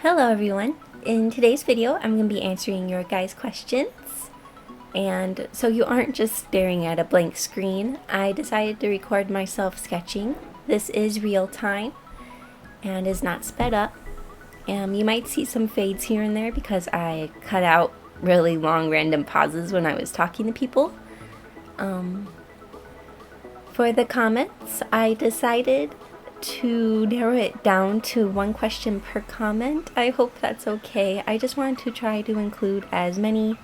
Hello everyone! In today's video I'm going to be answering your guys' questions. And so you aren't just staring at a blank screen, I decided to record myself sketching. This is real time and is not sped up. You might see some fades here and there because I cut out really long random pauses when I was talking to people. For the comments, I decided to narrow it down to one question per comment. I hope that's okay. I just wanted to try to include as many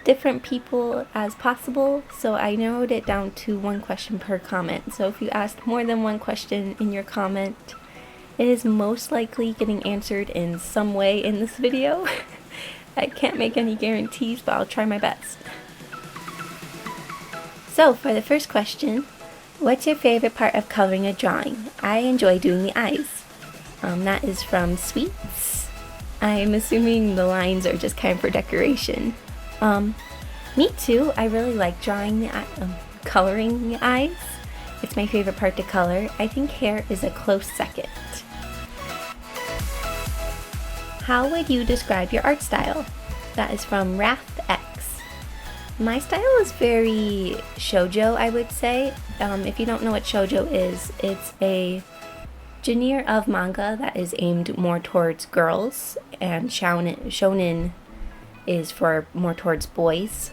different people as possible, so I narrowed it down to one question per comment. So if you asked more than one question in your comment, it is most likely getting answered in some way in this video. I can't make any guarantees, but I'll try my best. So for the first question, what's your favorite part of coloring a drawing? I enjoy doing the eyes. That is from Sweets. I'm assuming the lines are just kind of for decoration. Me too. I really like drawing the coloring the eyes. It's my favorite part to color. I think hair is a close second. How would you describe your art style? That is from Wrath X. My style is very shoujo, I would say. If you don't know what shoujo is, it's a genre of manga that is aimed more towards girls, and shonen is for more towards boys.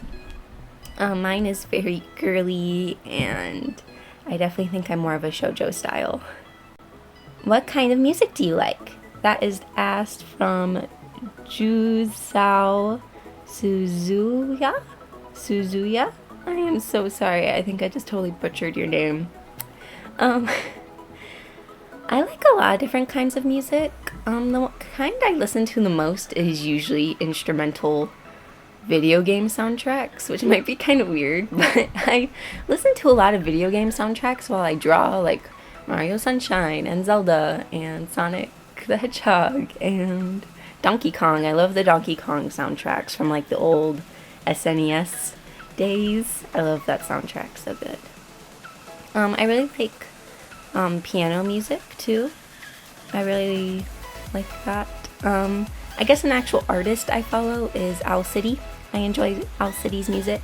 Mine is very girly, and I definitely think I'm more of a shoujo style. What kind of music do you like? That is asked from Juzao Suzuya? I am so sorry. I think I just totally butchered your name. I like a lot of different kinds of music. The kind I listen to the most is usually instrumental video game soundtracks, which might be kind of weird, but I listen to a lot of video game soundtracks while I draw, like Mario Sunshine and Zelda and Sonic the Hedgehog and Donkey Kong. I love the Donkey Kong soundtracks from like the old SNES days. I love that soundtrack, so good. I really like piano music too. I really like that. I guess an actual artist I follow is Owl City. I enjoy Owl City's music.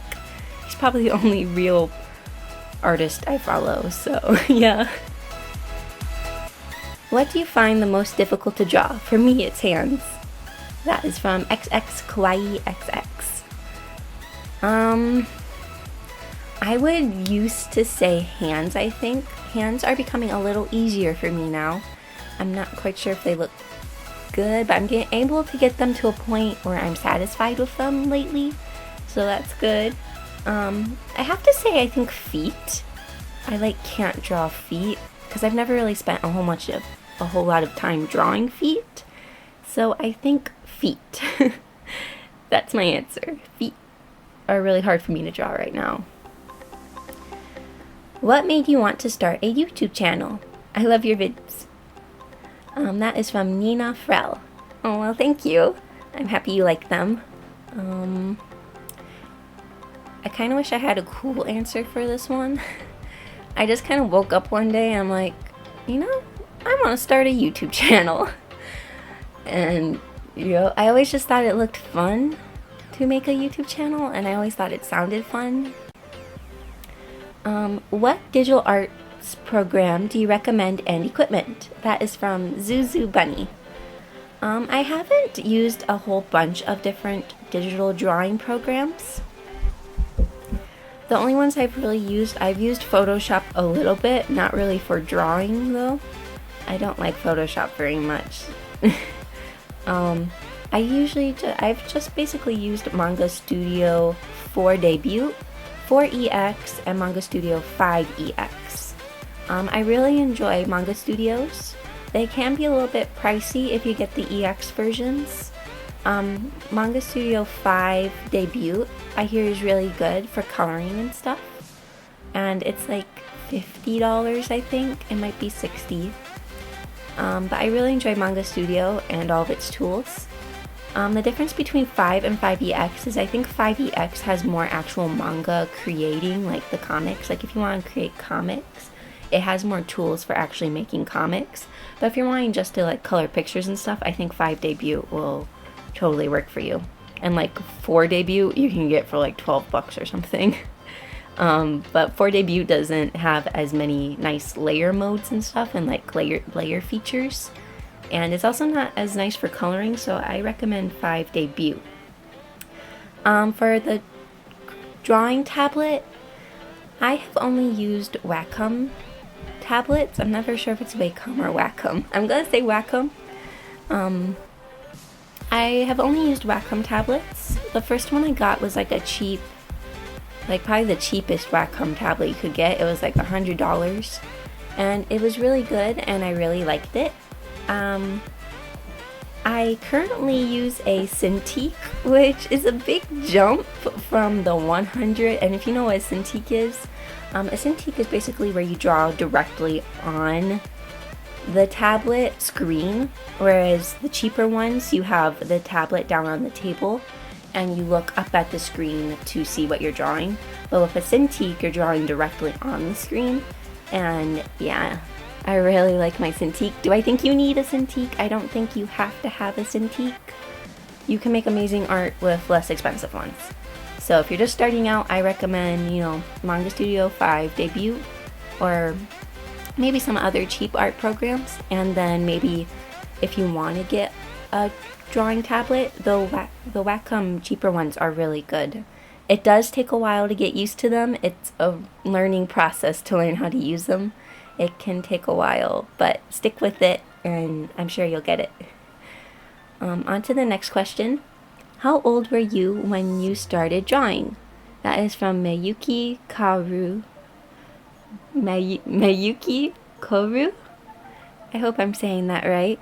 He's probably the only real artist I follow, so yeah. What do you find the most difficult to draw? For me, it's hands. That is from XX Kawaii XX. I would used to say hands, I think. Hands are becoming a little easier for me now. I'm not quite sure if they look good, but I'm getting able to get them to a point where I'm satisfied with them lately, so that's good. I have to say I think feet. I can't draw feet because I've never really spent a whole lot of time drawing feet. So I think feet. That's my answer. Feet are really hard for me to draw right now. What made you want to start a YouTube channel? I love your vids. That is from Nina Frell. Oh, well, thank you. I'm happy you like them. I kind of wish I had a cool answer for this one. I just kind of woke up one day and I'm like, I want to start a YouTube channel. And, I always just thought it looked fun to make a YouTube channel, and I always thought it sounded fun. What digital arts program do you recommend and equipment? That is from Zuzu Bunny. I haven't used a whole bunch of different digital drawing programs. The only ones I've used Photoshop a little bit, not really for drawing though. I don't like Photoshop very much. I've just basically used Manga Studio 4 Debut, 4EX, and Manga Studio 5EX. I really enjoy Manga Studios. They can be a little bit pricey if you get the EX versions. Manga Studio 5 Debut, I hear, is really good for coloring and stuff. And it's like $50, I think. It might be $60. But I really enjoy Manga Studio and all of its tools. The difference between 5 and 5EX is I think 5EX has more actual manga creating, like the comics. Like if you want to create comics, it has more tools for actually making comics. But if you're wanting just to like color pictures and stuff, I think 5 debut will totally work for you. And like 4 debut you can get for like $12 or something. But 4 debut doesn't have as many nice layer modes and stuff and like layer features. And it's also not as nice for coloring, so I recommend 5 debut. For the drawing tablet, I have only used Wacom tablets. I'm never sure if it's Wacom or Wacom. I'm gonna say Wacom. I have only used Wacom tablets. The first one I got was like a cheap, like probably the cheapest Wacom tablet you could get. It was like $100, and it was really good, and I really liked it. I currently use a Cintiq, which is a big jump from the 100. And if you know what a Cintiq is basically where you draw directly on the tablet screen, whereas the cheaper ones, you have the tablet down on the table and you look up at the screen to see what you're drawing. But with a Cintiq, you're drawing directly on the screen, and yeah, I really like my Cintiq. Do I think you need a Cintiq? I don't think you have to have a Cintiq. You can make amazing art with less expensive ones. So if you're just starting out, I recommend, Manga Studio 5 debut, or maybe some other cheap art programs. And then maybe if you want to get a drawing tablet, the Wacom cheaper ones are really good. It does take a while to get used to them. It's a learning process to learn how to use them. It can take a while, but stick with it and I'm sure you'll get it. On to the next question. How old were you when you started drawing? That is from Mayuki Karu. Mayuki Koru? I hope I'm saying that right.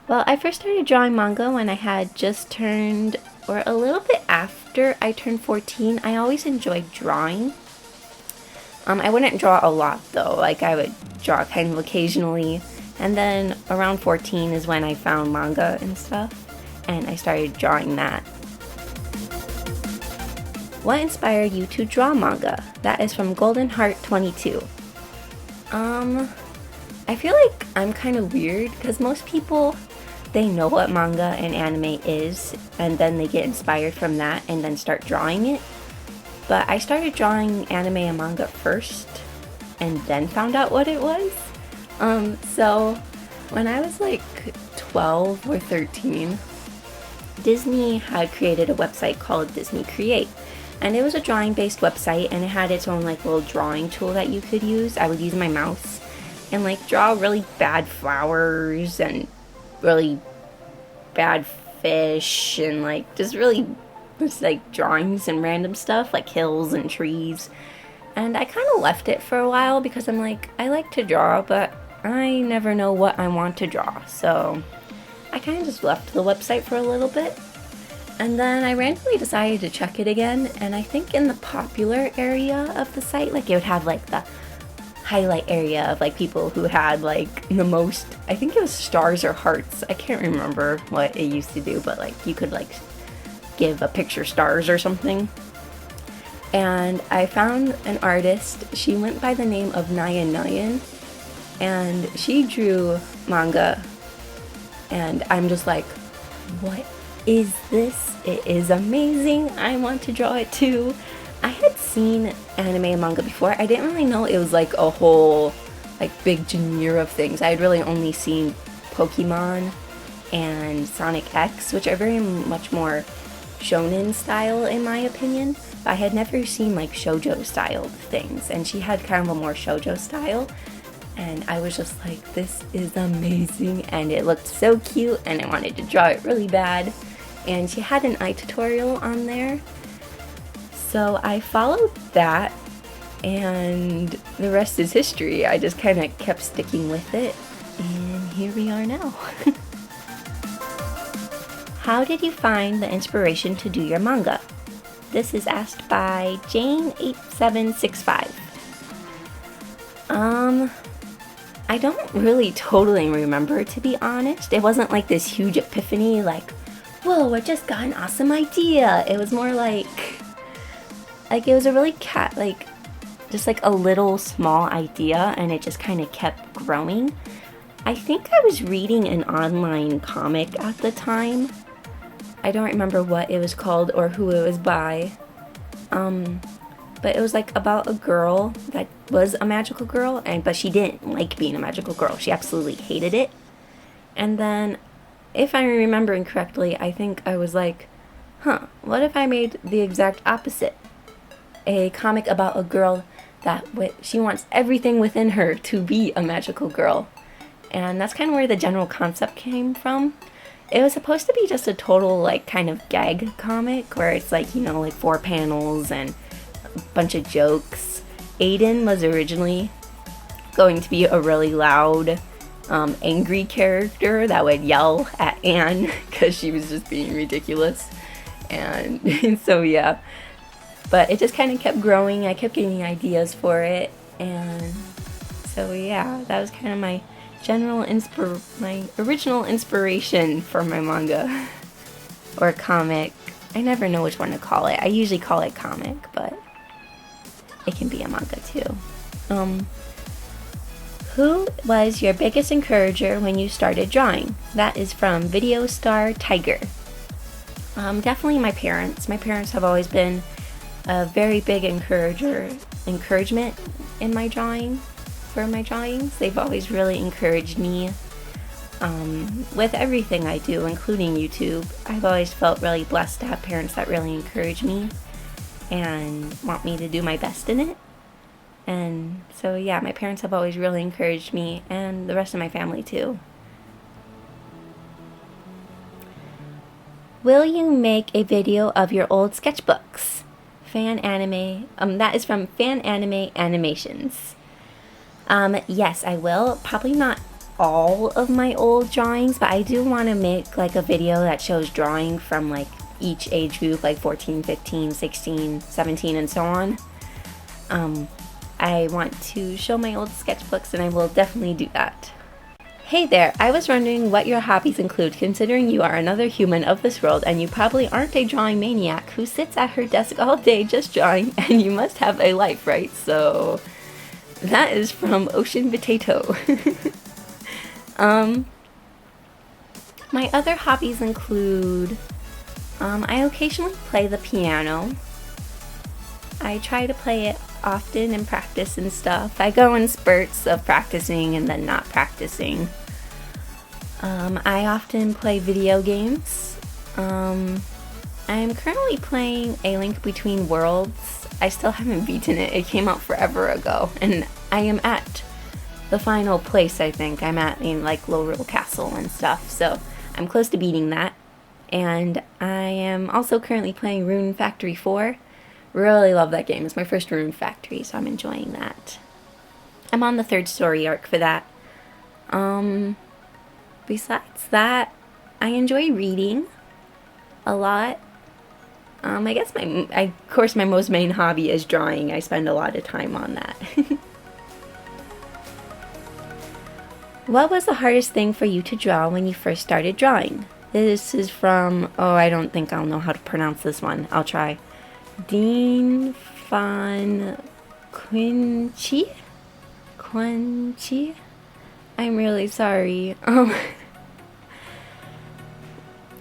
Well, I first started drawing manga when I had just turned, or a little bit after I turned 14. I always enjoyed drawing. I wouldn't draw a lot though, like I would draw kind of occasionally, and then around 14 is when I found manga and stuff, and I started drawing that. What inspired you to draw manga? That is from Golden Heart 22. I feel like I'm kind of weird, because most people, they know what manga and anime is, and then they get inspired from that and then start drawing it. But I started drawing anime and manga first, and then found out what it was. So when I was like 12 or 13, Disney had created a website called Disney Create. And it was a drawing-based website, and it had its own like little drawing tool that you could use. I would use my mouse and like draw really bad flowers and really bad fish and like just like drawings and random stuff like hills and trees. And I kind of left it for a while because I'm like, I like to draw, but I never know what I want to draw. So I kind of just left the website for a little bit. And then I randomly decided to check it again, and I think in the popular area of the site, like it would have like the highlight area of like people who had like the most, I think it was stars or hearts. I can't remember what it used to do, but like you could like give a picture stars or something. And I found an artist. She went by the name of Nyan Nyan, and she drew manga, and I'm just like, what is this? It is amazing. I want to draw it too. I had seen anime and manga before. I didn't really know it was like a whole like big genre of things. I had really only seen Pokemon and Sonic X, which are very much more shonen style in my opinion. But I had never seen like shoujo styled things, and she had kind of a more shoujo style, and I was just like, this is amazing, and it looked so cute, and I wanted to draw it really bad. And she had an eye tutorial on there, so I followed that, and the rest is history. I just kind of kept sticking with it, and here we are now. How did you find the inspiration to do your manga? This is asked by Jane8765. I don't really totally remember, to be honest. It wasn't like this huge epiphany, like, whoa, I just got an awesome idea. It was more like it was a really just like a little small idea, and it just kind of kept growing. I think I was reading an online comic at the time. I don't remember what it was called or who it was by. But it was like about a girl that was a magical girl, but she didn't like being a magical girl. She absolutely hated it. And then, if I'm remembering correctly, I think I was like, what if I made the exact opposite? A comic about a girl that she wants everything within her to be a magical girl. And that's kind of where the general concept came from. It was supposed to be just a total, like, kind of gag comic where it's like, like 4 panels and a bunch of jokes. Aiden was originally going to be a really loud, angry character that would yell at Anne because she was just being ridiculous. And so, yeah. But it just kind of kept growing. I kept getting ideas for it. And so, yeah, that was kind of my my original inspiration for my manga or comic. I never know which one to call it. I usually call it comic, but it can be a manga too. Who was your biggest encourager when you started drawing? That is from Video Star Tiger. Definitely my parents. My parents have always been a very big encouragement in my drawing. For my drawings, they've always really encouraged me with everything I do, including YouTube. I've always felt really blessed to have parents that really encourage me and want me to do my best in it. And so, yeah, my parents have always really encouraged me, and the rest of my family too. Will you make a video of your old sketchbooks? Fan anime. That is from Fan Anime Animations. Yes, I will. Probably not all of my old drawings, but I do want to make like a video that shows drawing from like each age group, like 14, 15, 16, 17, and so on. I want to show my old sketchbooks, and I will definitely do that. Hey there, I was wondering what your hobbies include, considering you are another human of this world and you probably aren't a drawing maniac who sits at her desk all day just drawing, and you must have a life, right? So that is from Ocean Potato. My other hobbies include, I occasionally play the piano. I try to play it often and practice and stuff. I go in spurts of practicing and then not practicing. I often play video games. I'm currently playing A Link Between Worlds. I still haven't beaten it. It came out forever ago, and I am at the final place, I think. I'm at in like Lorule Castle and stuff, so I'm close to beating that. And I am also currently playing Rune Factory 4. Really love that game. It's my first Rune Factory, so I'm enjoying that. I'm on the 3rd story arc for that. Besides that, I enjoy reading a lot. I guess of course my most main hobby is drawing. I spend a lot of time on that. What was the hardest thing for you to draw when you first started drawing? This is from, I don't think I'll know how to pronounce this one. I'll try. Dean Van Quincy? I'm really sorry.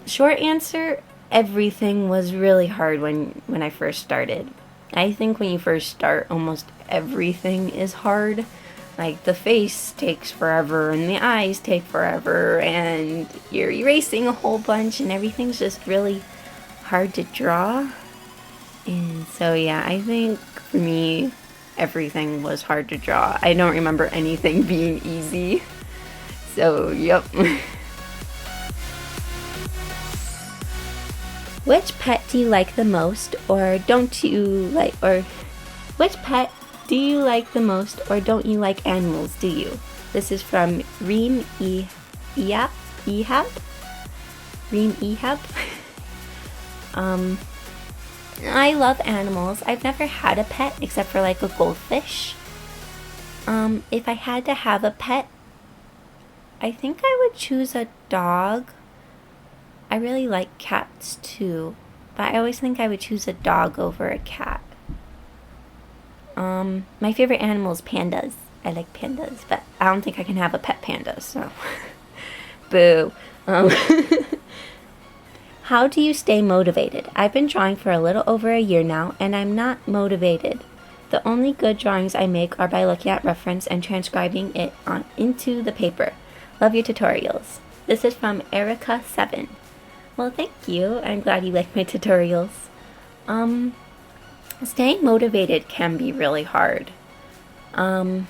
Short answer, everything was really hard when I first started. I think when you first start, almost everything is hard. Like, the face takes forever, and the eyes take forever, and you're erasing a whole bunch, and everything's just really hard to draw. And so, yeah, I think for me, everything was hard to draw. I don't remember anything being easy. So, yep. Which pet do you like the most, or don't you like, or which pet do you like the most, or don't you like animals, do you? This is from Reem Ehab. I love animals. I've never had a pet except for like a goldfish. If I had to have a pet, I think I would choose a dog. I really like cats too, but I always think I would choose a dog over a cat. My favorite animal is pandas. I like pandas, but I don't think I can have a pet panda, so boo. Um, How do you stay motivated? I've been drawing for a little over a year now, and I'm not motivated. The only good drawings I make are by looking at reference and transcribing it into the paper. Love your tutorials. This is from Erica7. Well, thank you. I'm glad you like my tutorials. Staying motivated can be really hard. One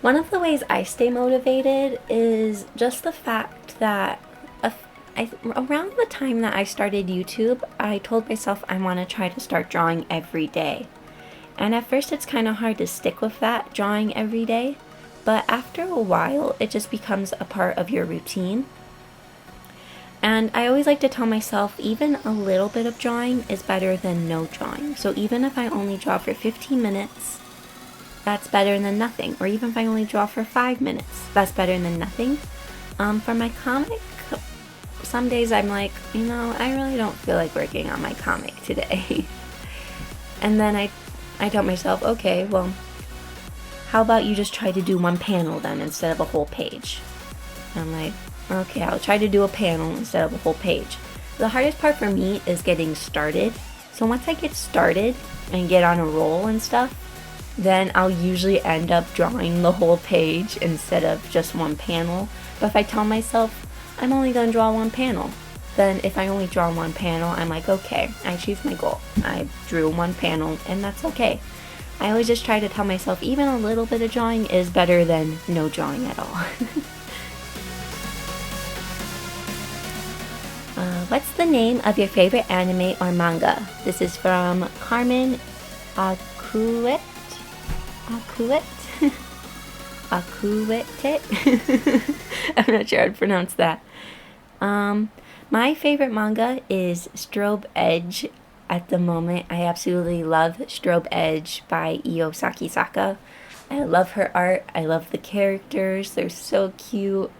of the ways I stay motivated is just the fact that around the time that I started YouTube, I told myself I want to try to start drawing every day. And at first it's kind of hard to stick with that, drawing every day, but after a while it just becomes a part of your routine. And I always like to tell myself even a little bit of drawing is better than no drawing. So even if I only draw for 15 minutes, that's better than nothing. Or even if I only draw for 5 minutes, that's better than nothing. For my comic, some days I'm like, I really don't feel like working on my comic today. And then I tell myself, okay, well, how about you just try to do one panel then instead of a whole page? And I'm like, okay, I'll try to do a panel instead of a whole page. The hardest part for me is getting started. So once I get started and get on a roll and stuff, then I'll usually end up drawing the whole page instead of just one panel. But if I tell myself, I'm only going to draw one panel, then if I only draw one panel, I'm like, okay, I achieved my goal. I drew one panel, and that's okay. I always just try to tell myself even a little bit of drawing is better than no drawing at all. What's the name of your favorite anime or manga? This is from Carmen Akuet. Akuete? I'm not sure how to pronounce that. My favorite manga is Strobe Edge at the moment. I absolutely love Strobe Edge by Io Sakisaka. I love her art. I love the characters. They're so cute.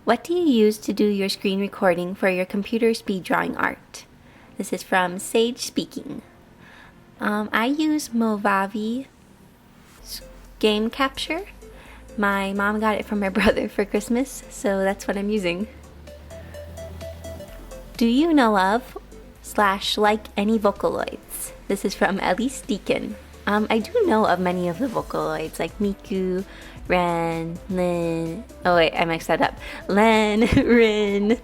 What do you use to do your screen recording for your computer speed drawing art? This is from Sage Speaking. I use Movavi Game Capture. My mom got it from my brother for Christmas, so that's what I'm using. Do you know of / like any Vocaloids? This is from Elise Deacon. I do know of many of the Vocaloids, like Miku, Ren, Lin. Oh wait, I mixed that up. Len, Rin,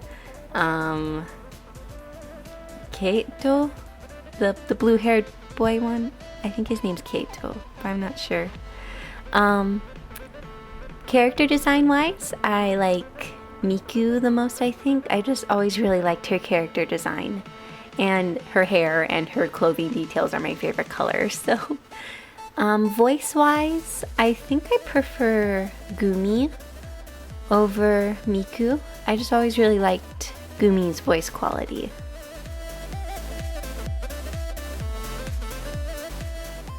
Kaito, the blue-haired boy one. I think his name's Kaito, but I'm not sure. Character design-wise, I like Miku the most, I think. I just always really liked her character design. And her hair and her clothing details are my favorite colors, so... voice-wise, I think I prefer Gumi over Miku. I just always really liked Gumi's voice quality.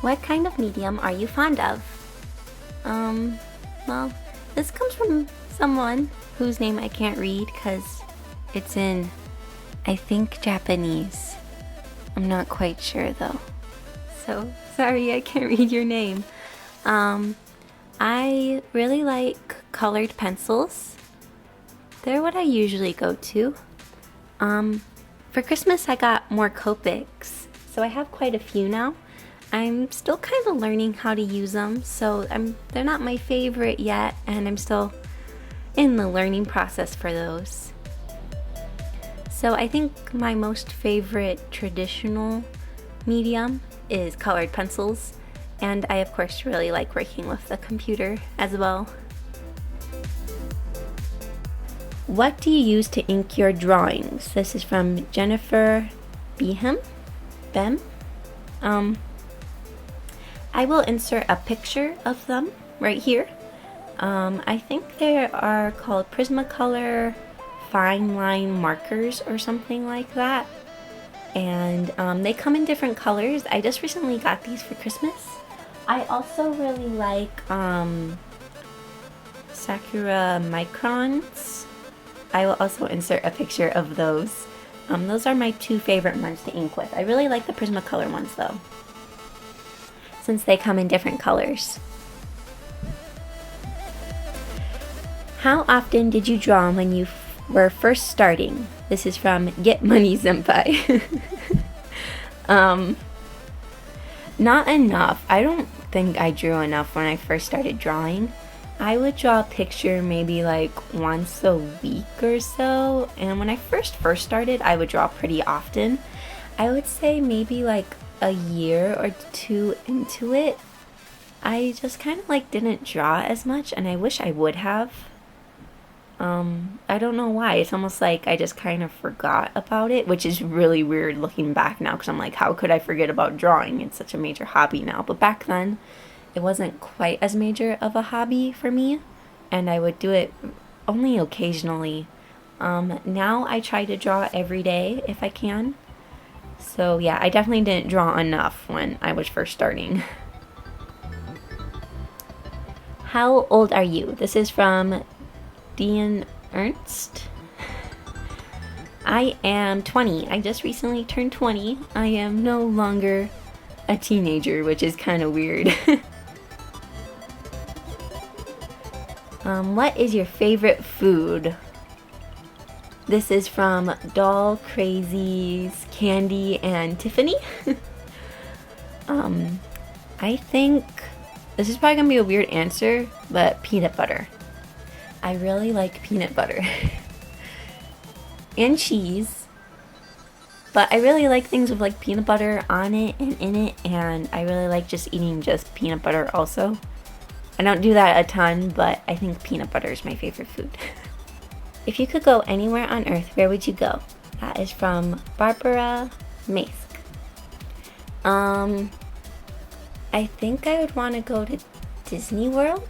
What kind of medium are you fond of? Well, this comes from someone whose name I can't read because it's in, I think, Japanese. I'm not quite sure though. So, sorry I can't read your name. I really like colored pencils. They're what I usually go to. For Christmas I got more Copics, so I have quite a few now. I'm still kind of learning how to use them, so they're not my favorite yet, and I'm still in the learning process for those. So I think my most favorite traditional medium is colored pencils, and I of course really like working with the computer as well. What do you use to ink your drawings? This is from Jennifer Bem. I will insert a picture of them right here. I think they are called Prismacolor Fine Line Markers or something like that. And they come in different colors. I just recently got these for Christmas. I also really like Sakura Microns. I will also insert a picture of those. Those are my two favorite ones to ink with. I really like the Prismacolor ones though. since they come in different colors. How often did you draw when you were first starting? This is from Get Money Senpai. Not enough. I don't think I drew enough when I first started drawing. I would draw a picture maybe like once a week or so, and when I first started, I would draw pretty often. I would say maybe like a year or two into it, I just kind of like didn't draw as much, and I wish I would have. I don't know why. It's almost like I just kind of forgot about it, which is really weird looking back now, because I'm like, how could I forget about drawing? It's such a major hobby now. But back then, it wasn't quite as major of a hobby for me, and I would do it only occasionally. Now I try to draw every day if I can. So yeah, I definitely didn't draw enough when I was first starting. How old are you? This is from Dean Ernst. I am 20. I just recently turned 20. I am no longer a teenager, which is kind of weird. What is your favorite food? This is from Doll Crazies, Candy, and Tiffany. I think this is probably gonna be a weird answer, but peanut butter. I really like peanut butter. And cheese. But I really like things with like peanut butter on it and in it, and I really like just eating just peanut butter also. I don't do that a ton, but I think peanut butter is my favorite food. If you could go anywhere on earth, where would you go? That is from Barbara Mask. I think I would want to go to Disney World.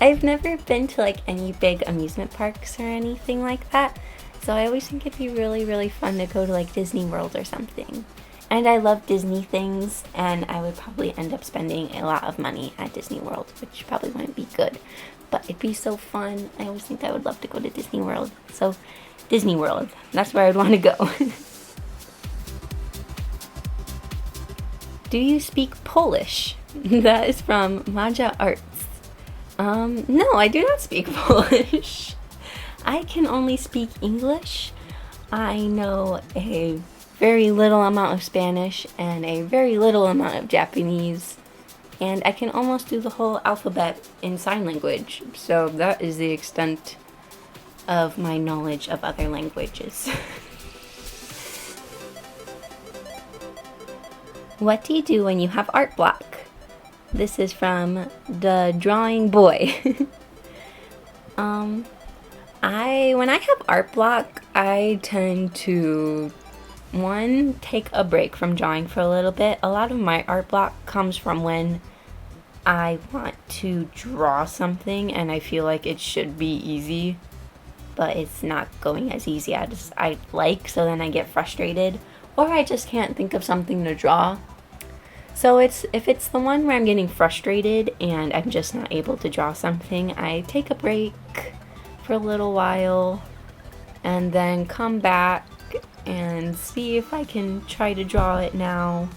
I've never been to like any big amusement parks or anything like that, so I always think it'd be really, really fun to go to like Disney World or something. And I love Disney things, and I would probably end up spending a lot of money at Disney World, which probably wouldn't be good, but it'd be so fun. I always think I would love to go to Disney World. So Disney World, that's where I'd want to go. Do you speak Polish? That is from Maja Arts. No, I do not speak Polish. I can only speak English. I know a very little amount of Spanish and a very little amount of Japanese, and I can almost do the whole alphabet in sign language, so that is the extent of my knowledge of other languages. What do you do when you have art block? This is from the Drawing Boy. When I have art block, I tend to, one, take a break from drawing for a little bit. A lot of my art block comes from when I want to draw something and I feel like it should be easy, but it's not going as easy as I'd like, so then I get frustrated, or I just can't think of something to draw. So if it's the one where I'm getting frustrated and I'm just not able to draw something, I take a break for a little while and then come back and see if I can try to draw it now.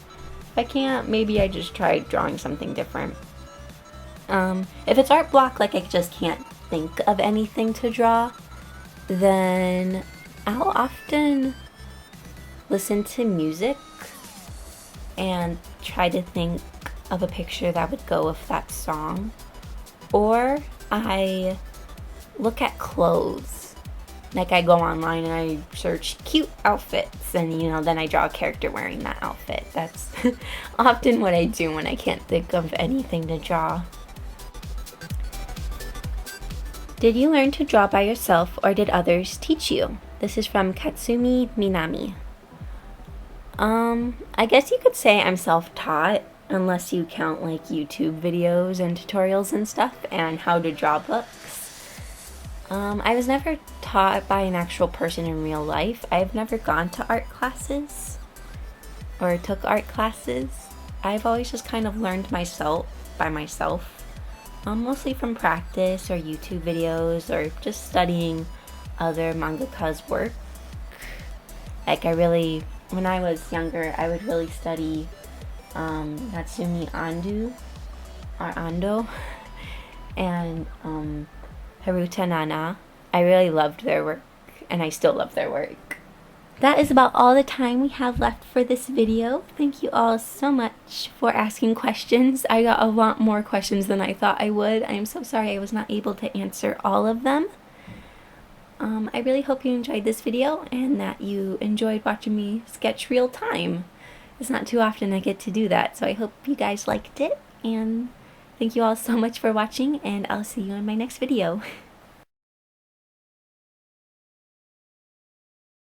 If I can't, maybe I just try drawing something different. If it's art block, like I just can't think of anything to draw, then I'll often listen to music and try to think of a picture that would go with that song. Or I look at clothes. Like I go online and I search cute outfits and then I draw a character wearing that outfit. That's often what I do when I can't think of anything to draw. Did you learn to draw by yourself or did others teach you? This is from Katsumi Minami. I guess you could say I'm self-taught, unless you count like YouTube videos and tutorials and stuff and how to draw books. I was never taught by an actual person in real life. I've never gone to art classes or took art classes. I've always just kind of learned by myself, mostly from practice or YouTube videos or just studying other mangaka's work. Like when I was younger, I would really study Natsumi Ando, and Haruta Nana. I really loved their work, and I still love their work. That is about all the time we have left for this video. Thank you all so much for asking questions. I got a lot more questions than I thought I would. I am so sorry I was not able to answer all of them. I really hope you enjoyed this video and that you enjoyed watching me sketch real time. It's not too often I get to do that, so I hope you guys liked it, and thank you all so much for watching, and I'll see you in my next video.